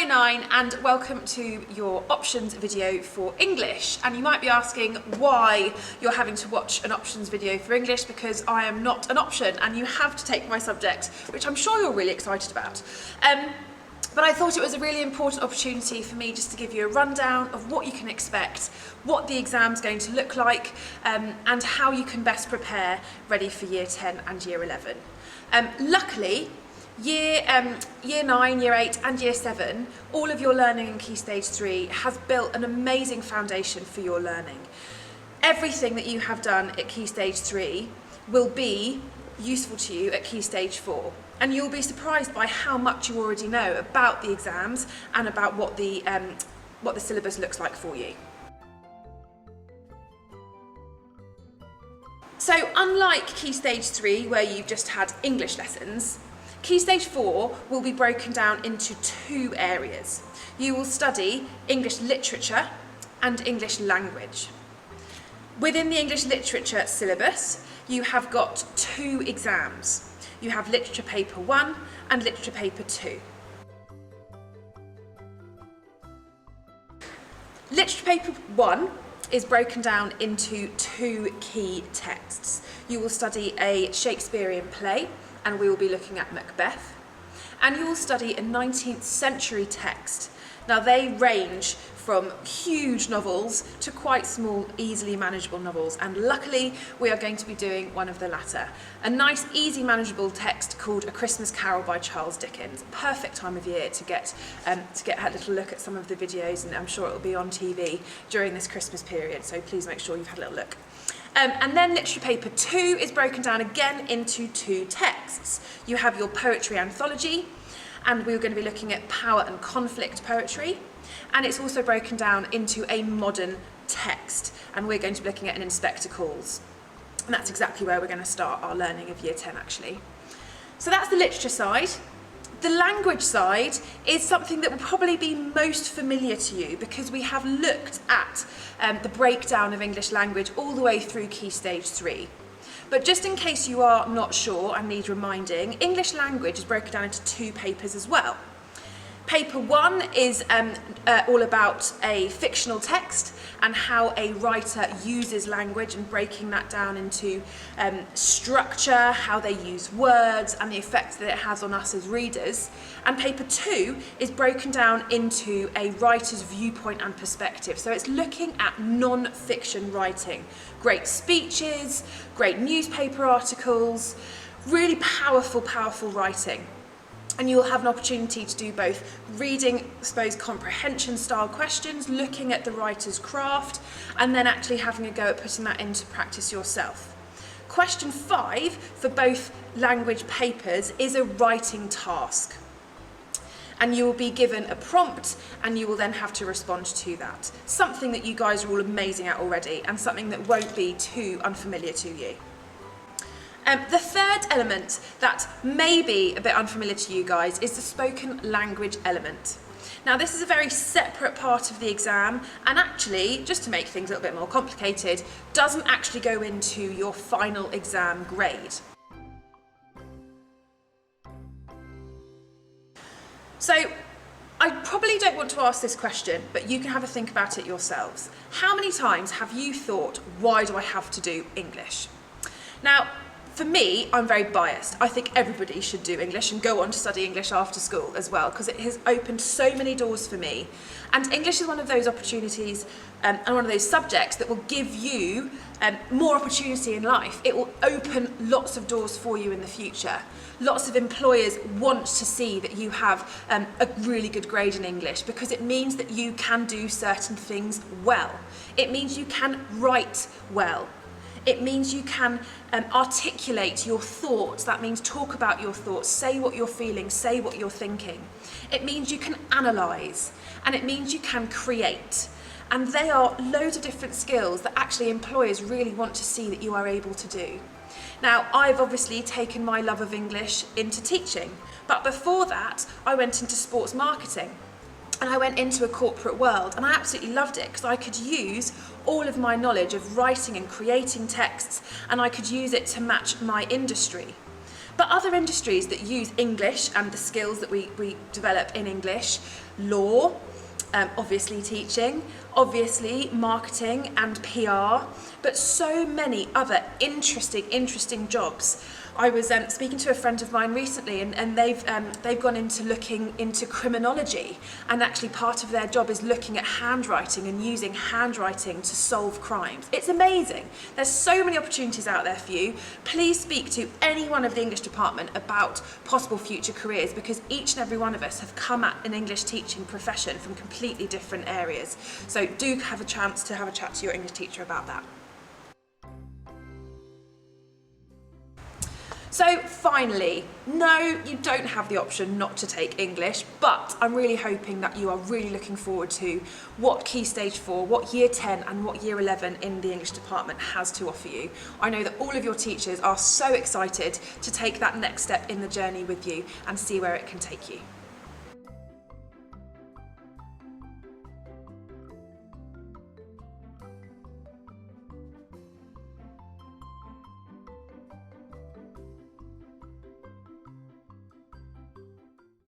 Year 9 and welcome to your options video for English. And you might be asking why you're having to watch an options video for English, because I am not an option and you have to take my subject, which I'm sure you're really excited about. But I thought it was a really important opportunity for me just to give you a rundown of what you can expect, what the exam's going to look like, and how you can best prepare ready for Year 10 and Year 11. Luckily, Year 9, Year 8 and Year 7, all of your learning in Key Stage 3 has built an amazing foundation for your learning. Everything that you have done at Key Stage 3 will be useful to you at Key Stage 4. And you'll be surprised by how much you already know about the exams and about what the syllabus looks like for you. So unlike Key Stage 3, where you've just had English lessons, Key Stage 4 will be broken down into two areas. You will study English literature and English language. Within the English literature syllabus, you have got two exams. You have Literature Paper 1 and Literature Paper 2. Literature Paper 1 is broken down into two key texts. You will study a Shakespearean play, and we will be looking at Macbeth. And you will study a 19th century text. Now they range from huge novels to quite small, easily manageable novels, and luckily we are going to be doing one of the latter. A nice, easy, manageable text called A Christmas Carol by Charles Dickens. Perfect time of year to get a little look at some of the videos, and I'm sure it will be on TV during this Christmas period, so please make sure you've had a little look. And then Literature Paper 2 is broken down again into two texts. You have your poetry anthology, and we're going to be looking at power and conflict poetry. And it's also broken down into a modern text, and we're going to be looking at an Inspector Calls. And that's exactly where we're going to start our learning of Year 10 actually. So that's the literature side. The language side is something that will probably be most familiar to you, because we have looked at the breakdown of English language all the way through Key Stage 3. But just in case you are not sure and need reminding, English language is broken down into two papers as well. Paper 1 is all about a fictional text and how a writer uses language and breaking that down into structure, how they use words and the effect that it has on us as readers. And paper 2 is broken down into a writer's viewpoint and perspective. So it's looking at non-fiction writing. Great speeches, great newspaper articles, really powerful, powerful writing. And you'll have an opportunity to do both reading, I suppose, comprehension style questions, looking at the writer's craft, and then actually having a go at putting that into practice yourself. Question 5 for both language papers is a writing task. And you will be given a prompt and you will then have to respond to that. Something that you guys are all amazing at already, and something that won't be too unfamiliar to you. The third element that may be a bit unfamiliar to you guys is the spoken language element. Now this is a very separate part of the exam, and actually, just to make things a little bit more complicated, doesn't actually go into your final exam grade. So I probably don't want to ask this question, but you can have a think about it yourselves. How many times have you thought, why do I have to do English? Now, for me, I'm very biased. I think everybody should do English and go on to study English after school as well, because it has opened so many doors for me. And English is one of those opportunities and one of those subjects that will give you more opportunity in life. It will open lots of doors for you in the future. Lots of employers want to see that you have a really good grade in English, because it means that you can do certain things well. It means you can write well. It means you can articulate your thoughts. That means talk about your thoughts, say what you're feeling, say what you're thinking. It means you can analyse, and it means you can create. And they are loads of different skills that actually employers really want to see that you are able to do. Now, I've obviously taken my love of English into teaching, but before that, I went into sports marketing. And I went into a corporate world, and I absolutely loved it, because I could use all of my knowledge of writing and creating texts, and I could use it to match my industry. But other industries that use English and the skills that we develop in English, law, obviously teaching, obviously marketing and PR, but so many other interesting jobs. I was speaking to a friend of mine recently, and they've gone into looking into criminology, and actually part of their job is looking at handwriting and using handwriting to solve crimes. It's amazing. There's so many opportunities out there for you. Please speak to anyone of the English department about possible future careers, because each and every one of us have come at an English teaching profession from completely different areas. So do have a chance to have a chat to your English teacher about that. So finally, no, you don't have the option not to take English, but I'm really hoping that you are really looking forward to what Key Stage 4, what Year 10 and what Year 11 in the English department has to offer you. I know that all of your teachers are so excited to take that next step in the journey with you and see where it can take you.